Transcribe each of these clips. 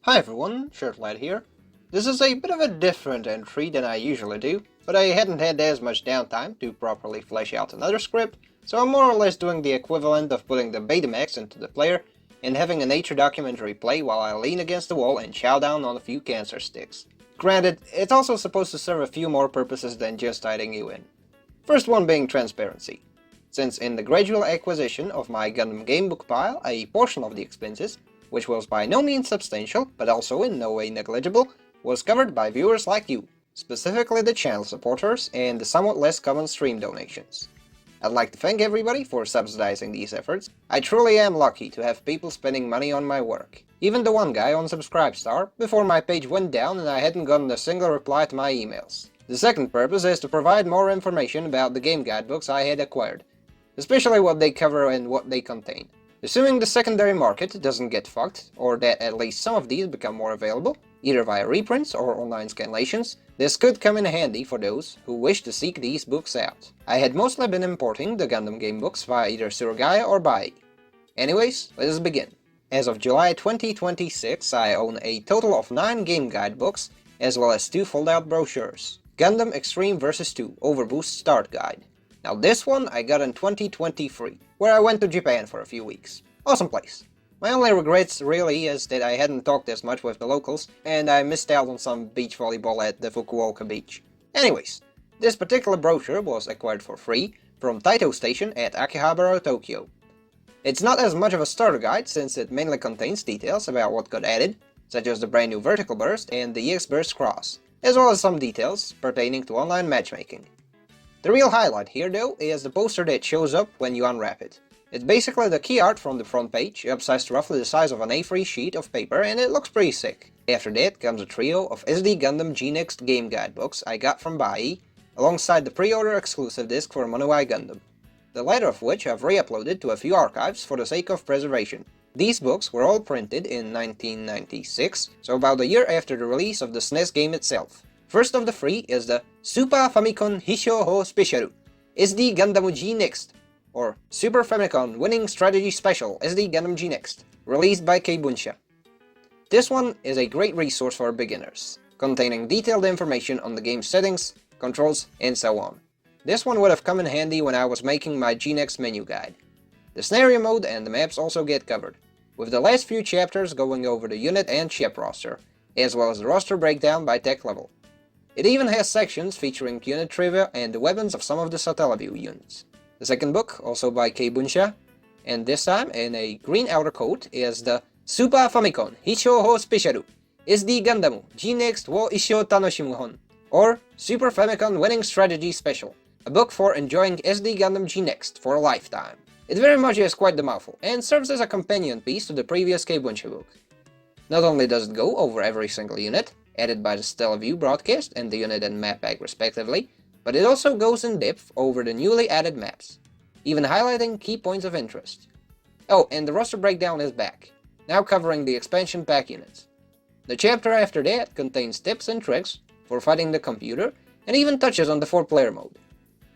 Hi everyone, Shirtlad here. This is a bit of a different entry than I usually do, but I hadn't had as much downtime to properly flesh out another script, so I'm more or less doing the equivalent of putting the Betamax into the player and having a nature documentary play while I lean against the wall and chow down on a few cancer sticks. Granted, it's also supposed to serve a few more purposes than just hiding you in. First one being transparency. Since in the gradual acquisition of my Gundam gamebook pile, a portion of the expenses, which was by no means substantial, but also in no way negligible, was covered by viewers like you, specifically the channel supporters and the somewhat less common stream donations. I'd like to thank everybody for subsidizing these efforts. I truly am lucky to have people spending money on my work. Even the one guy on Subscribestar, before my page went down and I hadn't gotten a single reply to my emails. The second purpose is to provide more information about the game guidebooks I had acquired, especially what they cover and what they contain. Assuming the secondary market doesn't get fucked, or that at least some of these become more available, either via reprints or online scanlations, this could come in handy for those who wish to seek these books out. I had mostly been importing the Gundam game books via either Surugaya or Bai. Anyways, let us begin. As of July 2026, I own a total of 9 game guidebooks, as well as 2 fold-out brochures. Gundam Extreme vs. 2 Overboost Start Guide. Now this one I got in 2023, where I went to Japan for a few weeks. Awesome place. My only regrets really is that I hadn't talked as much with the locals, and I missed out on some beach volleyball at the Fukuoka beach. Anyways, this particular brochure was acquired for free from Taito Station at Akihabara, Tokyo. It's not as much of a starter guide since it mainly contains details about what got added, such as the brand new Vertical Burst and the EX Burst Cross, as well as some details pertaining to online matchmaking. The real highlight here though is the poster that shows up when you unwrap it. It's basically the key art from the front page, upsized to roughly the size of an A3 sheet of paper, and it looks pretty sick. After that comes a trio of SD Gundam G NEXT game guidebooks I got from Bai, alongside the pre-order exclusive disc for Monoai Gundam, the latter of which I've re-uploaded to a few archives for the sake of preservation. These books were all printed in 1996, so about a year after the release of the SNES game itself. First of the 3 is the Sooper Famicom Hissho Ho Special SD Gundam G NEXT, or Super Famicom Winning Strategy Special SD Gundam G NEXT, released by Keibunsha. This one is a great resource for beginners, containing detailed information on the game's settings, controls, and so on. This one would have come in handy when I was making my G NEXT menu guide. The scenario mode and the maps also get covered, with the last few chapters going over the unit and ship roster, as well as the roster breakdown by tech level. It even has sections featuring unit trivia and the weapons of some of the Satellaview units. The second book, also by Keibunsha, and this time in a green outer coat, is the Super Famicom Hissho Ho Special SD Gundam G NEXT wo Issho Tanoshimu Hon, or Super Famicom Winning Strategy Special, a book for enjoying SD Gundam G NEXT for a lifetime. It very much is quite the mouthful, and serves as a companion piece to the previous Keibunsha book. Not only does it go over every single unit, added by the Satellaview broadcast and the unit and map pack respectively, but it also goes in depth over the newly added maps, even highlighting key points of interest. Oh, and the roster breakdown is back, now covering the expansion pack units. The chapter after that contains tips and tricks for fighting the computer, and even touches on the 4-player mode.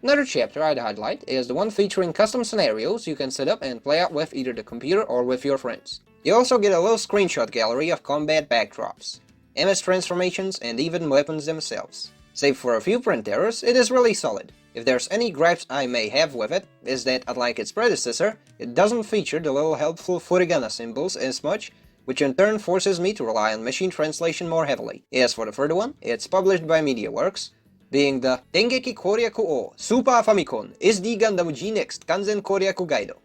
Another chapter I'd highlight is the one featuring custom scenarios you can set up and play out with either the computer or with your friends. You also get a little screenshot gallery of combat backdrops, MS transformations, and even weapons themselves. Save for a few print errors, it is really solid. If there's any gripes I may have with it, is that unlike its predecessor, it doesn't feature the little helpful furigana symbols as much, which in turn forces me to rely on machine translation more heavily. As for the third one, it's published by MediaWorks, being the Dengeki Koryaku Super Famicom SD Gundam G NEXT Kanzen Koryaku Gaido,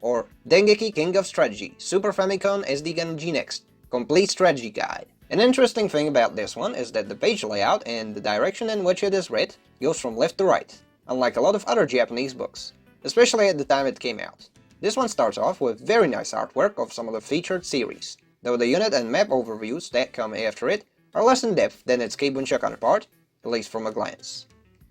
or Dengeki King of Strategy Super Famicom SD Gundam G NEXT Complete Strategy Guide. An interesting thing about this one is that the page layout and the direction in which it is read goes from left to right, unlike a lot of other Japanese books, especially at the time it came out. This one starts off with very nice artwork of some of the featured series, though the unit and map overviews that come after it are less in depth than its Keibunsha counterpart, at least from a glance.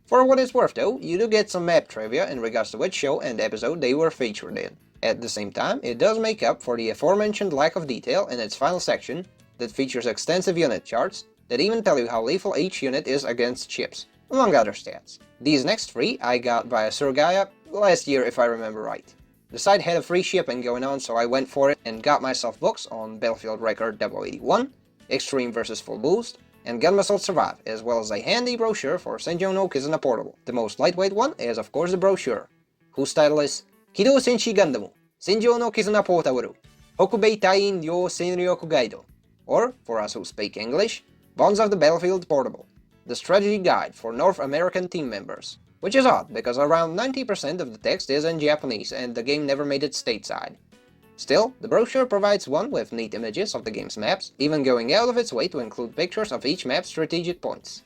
For what it's worth though, you do get some map trivia in regards to which show and episode they were featured in. At the same time, it does make up for the aforementioned lack of detail in its final section that features extensive unit charts that even tell you how lethal each unit is against ships, among other stats. These next 3 I got via Surugaya last year if I remember right. The site had a free shipping going on, so I went for it and got myself books on Battlefield Record 081, Extreme vs Full Boost, and Gundam Assault Survive, as well as a handy brochure for Senjo no Kizuna Portable. The most lightweight one is of course the brochure, whose title is Kidou Senshi Gandamu Senjo no Kizuna Portable Hokubei Taiin Yo Senryoku Gaido, or, for us who speak English, Bonds of the Battlefield Portable, the strategy guide for North American team members. Which is odd, because around 90% of the text is in Japanese and the game never made it stateside. Still, the brochure provides one with neat images of the game's maps, even going out of its way to include pictures of each map's strategic points.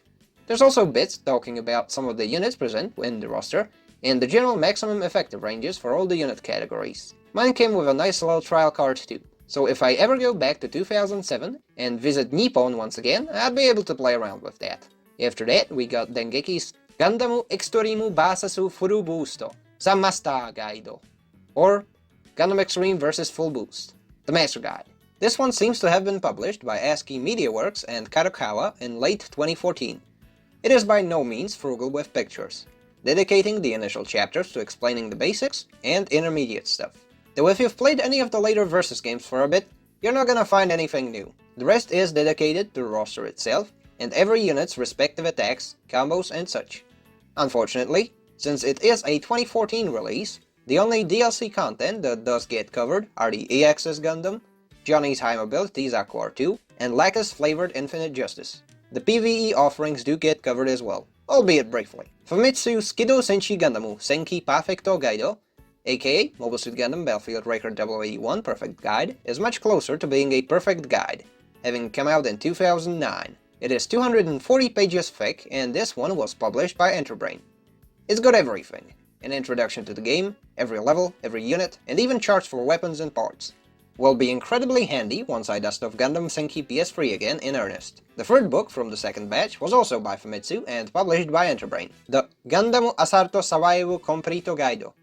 There's also bits talking about some of the units present in the roster, and the general maximum effective ranges for all the unit categories. Mine came with a nice little trial card too, so if I ever go back to 2007 and visit Nippon once again, I'd be able to play around with that. After that, we got Dengeki's Gundam Extremeバーサスフルブーストザ Master Guide, or Gundam Extreme vs Full Boost, the Master Guide. This one seems to have been published by ASCII Media Works and Kadokawa in late 2014. It is by no means frugal with pictures, dedicating the initial chapters to explaining the basics and intermediate stuff. Though if you've played any of the later Versus games for a bit, you're not gonna find anything new. The rest is dedicated to the roster itself, and every unit's respective attacks, combos, and such. Unfortunately, since it is a 2014 release, the only DLC content that does get covered are the EX's Gundam, Johnny's High Mobility Zakuar 2, and Laka's Flavored Infinite Justice. The PvE offerings do get covered as well, albeit briefly. Famitsu's機動戦士ガンダム戦記パーフェクトガイド, aka Mobile Suit Gundam Battlefield Record 081 Perfect Guide, is much closer to being a perfect guide, having come out in 2009. It is 240 pages thick, and this one was published by Enterbrain. It's got everything: an introduction to the game, every level, every unit, and even charts for weapons and parts. Will be incredibly handy once I dust off Gundam Senki PS3 again in earnest. The third book from the second batch was also by Famitsu and published by Enterbrain, the Gundam Asaruto Sawaibu Completo Gaido,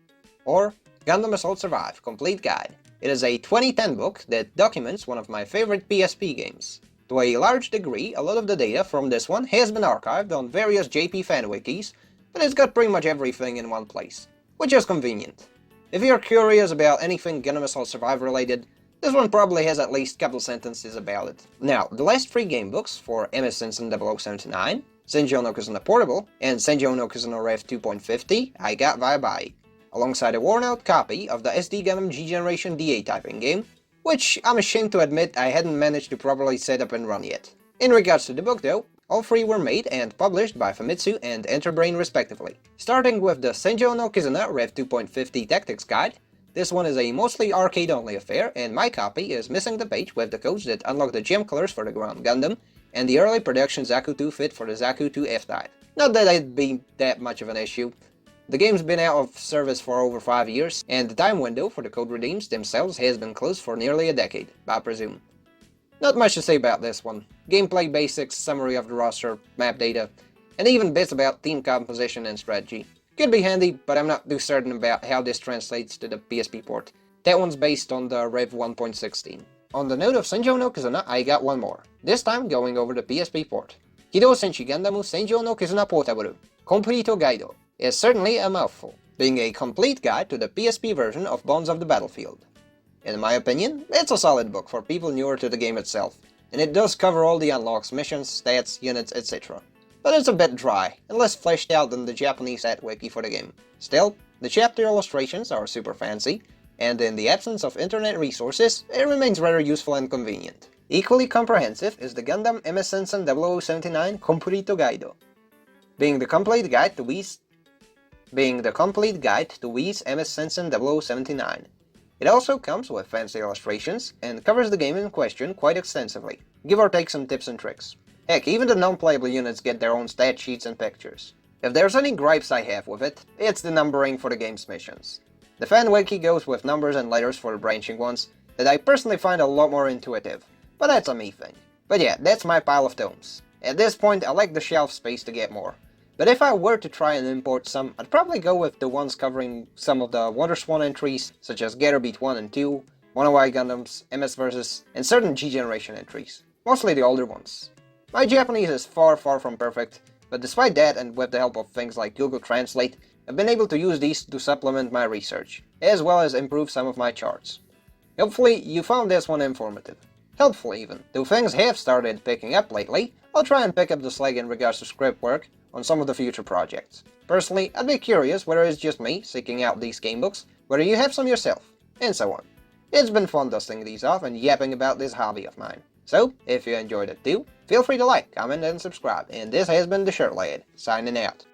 or Gundam Assault Survive Complete Guide. It is a 2010 book that documents one of my favorite PSP games. To a large degree, a lot of the data from this one has been archived on various JP fan wikis, but it's got pretty much everything in one place, which is convenient. If you're curious about anything Gundam Assault Survive related, this one probably has at least a couple sentences about it. Now, the last three game books for MS Sensen 0079, Senjo no Kizuna Portable, and Senjo no Kizuna REV.2.50 I got via buy, alongside a worn-out copy of the SD Gundam G Generation DA typing game, which I'm ashamed to admit I hadn't managed to properly set up and run yet. In regards to the book though, all three were made and published by Famitsu and Enterbrain respectively. Starting with the Senjo no Kizuna REV.2.50 Tactics Guide, this one is a mostly arcade-only affair, and my copy is missing the page with the codes that unlock the gem colors for the Ground Gundam, and the early production Zaku 2 fit for the Zaku 2 F-Type. Not that it'd be that much of an issue. The game's been out of service for over 5 years, and the time window for the code redeems themselves has been closed for nearly a decade, I presume. Not much to say about this one. Gameplay basics, summary of the roster, map data, and even bits about team composition and strategy. Could be handy, but I'm not too certain about how this translates to the PSP port. That one's based on the Rev 1.16. On the note of Senjo no Kizuna, I got one more, this time going over the PSP port. Kidou Senshi Gandamu Senjo no Kizuna Portable Completo Gaido is certainly a mouthful, being a complete guide to the PSP version of Bonds of the Battlefield. In my opinion, it's a solid book for people newer to the game itself, and it does cover all the unlocks, missions, stats, units, etc. But it's a bit dry, and less fleshed out than the Japanese stat wiki for the game. Still, the chapter illustrations are super fancy, and in the absence of internet resources, it remains rather useful and convenient. Equally comprehensive is the Gundam MS Sensen 0079 Completo Gaido, being the complete guide to Wii's MS Sensen 0079. It also comes with fancy illustrations, and covers the game in question quite extensively, give or take some tips and tricks. Heck, even the non-playable units get their own stat sheets and pictures. If there's any gripes I have with it, it's the numbering for the game's missions. The fan wiki goes with numbers and letters for the branching ones, that I personally find a lot more intuitive, but that's a me thing. But yeah, that's my pile of tomes. At this point, I like the shelf space to get more. But if I were to try and import some, I'd probably go with the ones covering some of the WonderSwan entries, such as Gator Beat 1 and 2, Mono Y Gundams, MS Versus, and certain G Generation entries. Mostly the older ones. My Japanese is far from perfect, but despite that, and with the help of things like Google Translate, I've been able to use these to supplement my research, as well as improve some of my charts. Hopefully, you found this one informative. helpful even. Though things have started picking up lately, I'll try and pick up the slack in regards to script work on some of the future projects. Personally, I'd be curious whether it's just me seeking out these gamebooks, whether you have some yourself, and so on. It's been fun dusting these off and yapping about this hobby of mine. So, if you enjoyed it too, feel free to like, comment, and subscribe, and this has been the Shirt Lad, signing out.